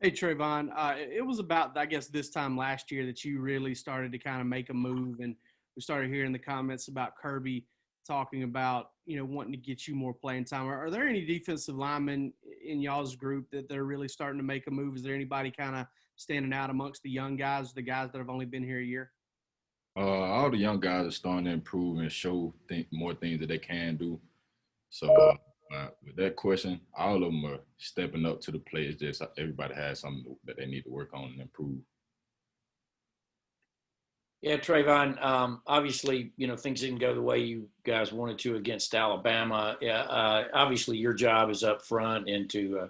Hey, Travon, it was about, I guess, this time last year that you really started to kind of make a move, and we started hearing the comments about Kirby talking about, wanting to get you more playing time. Are there any defensive linemen in y'all's group that they're really starting to make a move? Is there anybody kind of standing out amongst the young guys, the guys that have only been here a year? All the young guys are starting to improve and show more things that they can do. So with that question, all of them are stepping up to the plate. It's just everybody has something that they need to work on and improve. Yeah, Trayvon, obviously, things didn't go the way you guys wanted to against Alabama. Yeah, obviously, your job is up front and to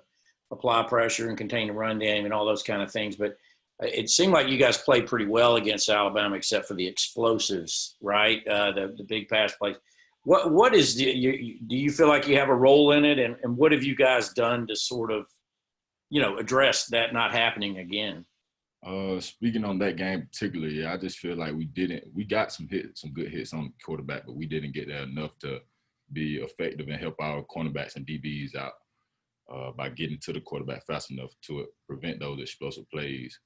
apply pressure and contain the run game and all those kind of things. But it seemed like you guys played pretty well against Alabama, except for the explosives, right? The big pass plays. What is do you feel like you have a role in it, and what have you guys done to sort of address that not happening again? Speaking on that game particularly, I just feel like we got some good hits on the quarterback, but we didn't get there enough to be effective and help our cornerbacks and DBs out by getting to the quarterback fast enough to prevent those explosive plays.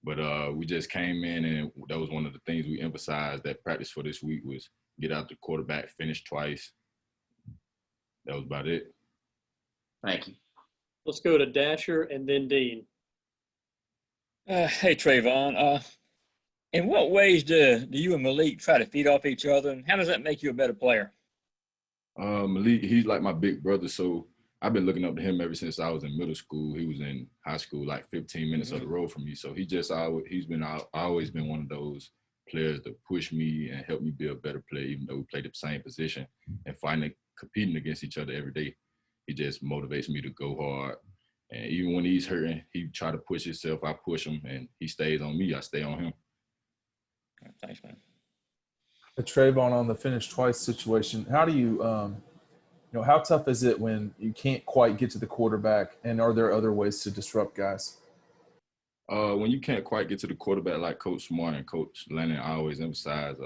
But we just came in, and that was one of the things we emphasized that practice for this week was get out the quarterback, finish twice. That was about it. Thank you. Let's go to Dasher and then Dean. Hey, Trayvon. In what ways do you and Malik try to feed off each other, and how does that make you a better player? Malik, he's like my big brother, so I've been looking up to him ever since I was in middle school. He was in high school, like 15 minutes of the road from me. So he's always been one of those players to push me and help me be a better player, even though we play the same position and competing against each other every day. He just motivates me to go hard. And even when he's hurting, he try to push himself. I push him, and he stays on me. I stay on him. Thanks, man. Trayvon, on the finish twice situation, how do you, how tough is it when you can't quite get to the quarterback, and are there other ways to disrupt guys? When you can't quite get to the quarterback, like Coach Smart and Coach Lennon always emphasize,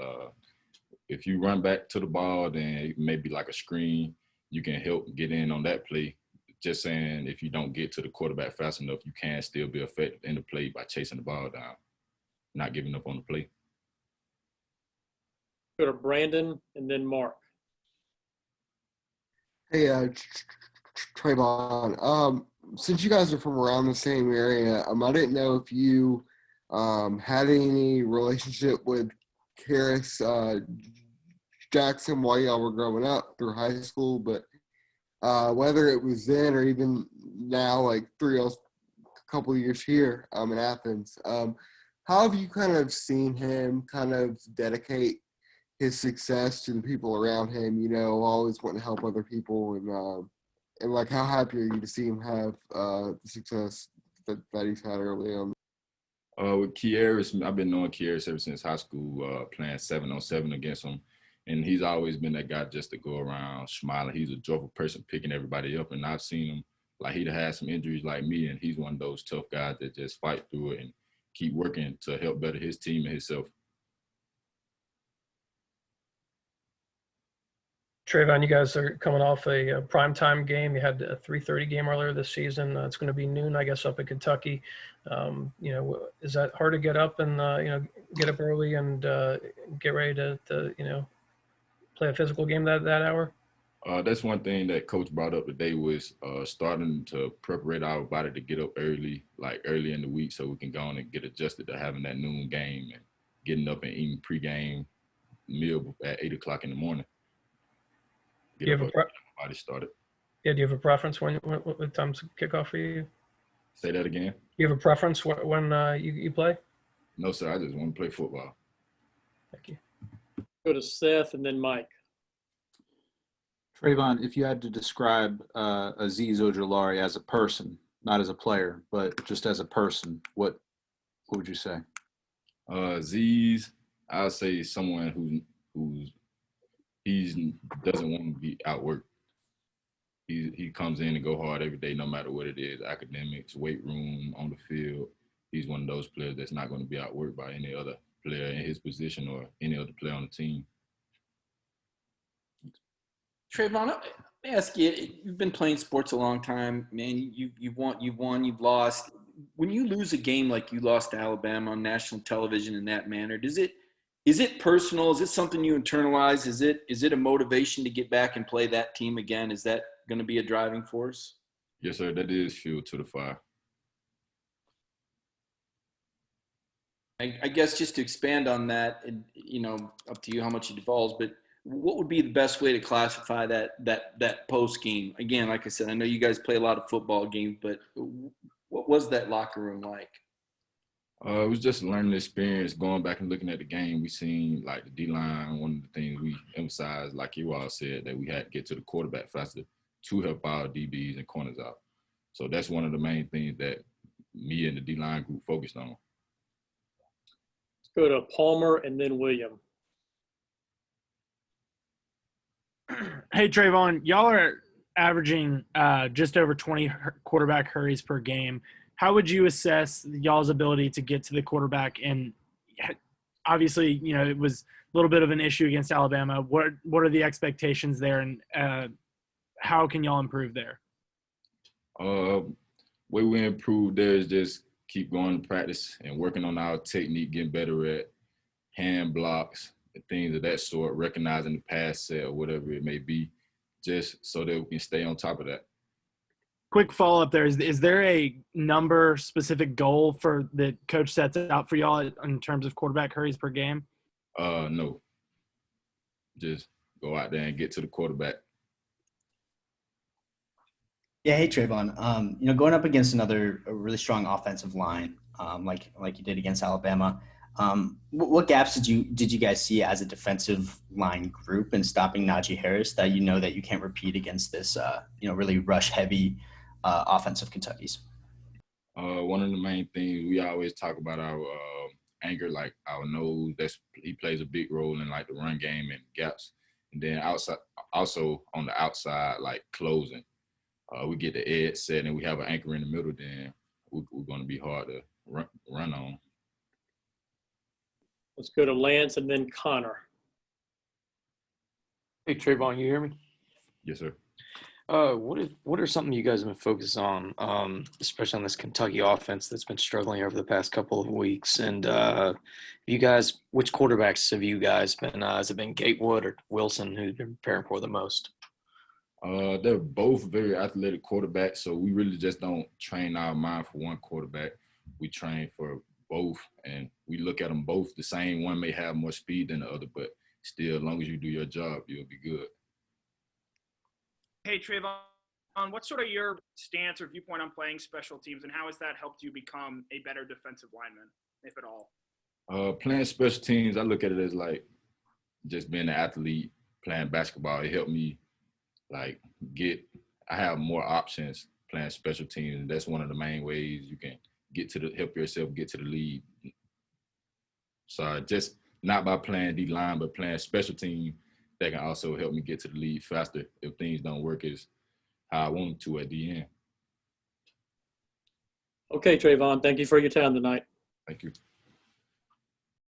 if you run back to the ball, then maybe like a screen, you can help get in on that play. Just saying, if you don't get to the quarterback fast enough, you can still be effective in the play by chasing the ball down, not giving up on the play. Go to Brandon and then Mark. Hey, Trayvon. Since you guys are from around the same area, I didn't know if you had any relationship with Karis Jackson while y'all were growing up through high school, but whether it was then or even now, like a couple of years here in Athens, how have you kind of seen him kind of dedicate his success to the people around him, always wanting to help other people, and like how happy are you to see him have the success that he's had early on? With Kieris, I've been knowing Kieris ever since high school, playing 7-on-7 against him. And he's always been that guy just to go around smiling. He's a joyful person picking everybody up. And I've seen him, like he'd had some injuries like me, and he's one of those tough guys that just fight through it and keep working to help better his team and himself. Travon, you guys are coming off a primetime game. You had a 3:30 game earlier this season. It's going to be noon, I guess, up in Kentucky. Is that hard to get up and, get up early and get ready to play a physical game that hour? That's one thing that Coach brought up today was starting to prepare our body to get up early in the week, so we can go on and get adjusted to having that noon game and getting up and eating pregame meal at 8 o'clock in the morning. Do you have body started. Yeah, do you have a preference when what time's kickoff for you? Say that again. Do you have a preference when you play? No, sir. I just want to play football. Thank you. Go to Seth and then Mike. Travon, if you had to describe Azeez Ojulari as a person, not as a player, but just as a person, what would you say? Azeez, I'd say someone who doesn't want to be outworked. He comes in and go hard every day, no matter what it is, academics, weight room, on the field. He's one of those players that's not going to be outworked by any other player in his position or any other player on the team. Travon, let me ask you, you've been playing sports a long time, man. You've won, you've lost. when you lose a game like you lost to Alabama on national television in that manner, is it personal? Is it something you internalize? Is it a motivation to get back and play that team again? Is that going to be a driving force? Yes, sir. That is fuel to the fire. I guess just to expand on that, and up to you how much it evolves, but what would be the best way to classify that post game? Again, like I said, I know you guys play a lot of football games, but what was that locker room like? It was just a learning experience. Going back and looking at the game, we seen like the D line. One of the things we emphasized, like you all said, that we had to get to the quarterback faster to help our DBs and corners out. So that's one of the main things that me and the D line group focused on. Let's go to Palmer and then William. Hey, Travon, y'all are averaging just over 20 quarterback hurries per game. How would you assess y'all's ability to get to the quarterback? And obviously, it was a little bit of an issue against Alabama. What are the expectations there, and how can y'all improve there? Way we improve there is just keep going to practice and working on our technique, getting better at hand blocks and things of that sort, recognizing the pass set or whatever it may be, just so that we can stay on top of that. Quick follow-up there. Is there a number specific goal for the coach sets out for y'all in terms of quarterback hurries per game? No. Just go out there and get to the quarterback. Yeah, hey Travon. Going up against a really strong offensive line, like you did against Alabama, what gaps did you guys see as a defensive line group in stopping Najee Harris that that you can't repeat against this really rush heavy offensive Kentucky's? One of the main things we always talk about our anchor, like our nose. He plays a big role in like the run game and gaps, and then outside, also on the outside, like closing. We get the edge set and we have an anchor in the middle. Then we're going to be hard to run on. Let's go to Lance and then Connor. Hey, Travon, you hear me? Yes, sir. What are something you guys have been focused on, especially on this Kentucky offense that's been struggling over the past couple of weeks? And which quarterbacks have you guys been? Has it been Gatewood or Wilson who's been preparing for the most? They're both very athletic quarterbacks, so we really just don't train our mind for one quarterback. We train for both, and we look at them both the same. One may have more speed than the other, but still, as long as you do your job, you'll be good. Hey, Travon, what's sort of your stance or viewpoint on playing special teams, and how has that helped you become a better defensive lineman, if at all? Playing special teams, I look at it as like just being an athlete, playing basketball. It helped me I have more options playing special teams, and that's one of the main ways you can help yourself get to the lead. So just not by playing D-line, but playing special team, that can also help me get to the lead faster if things don't work as how I want them to at the end. Okay, Travon, thank you for your time tonight. Thank you.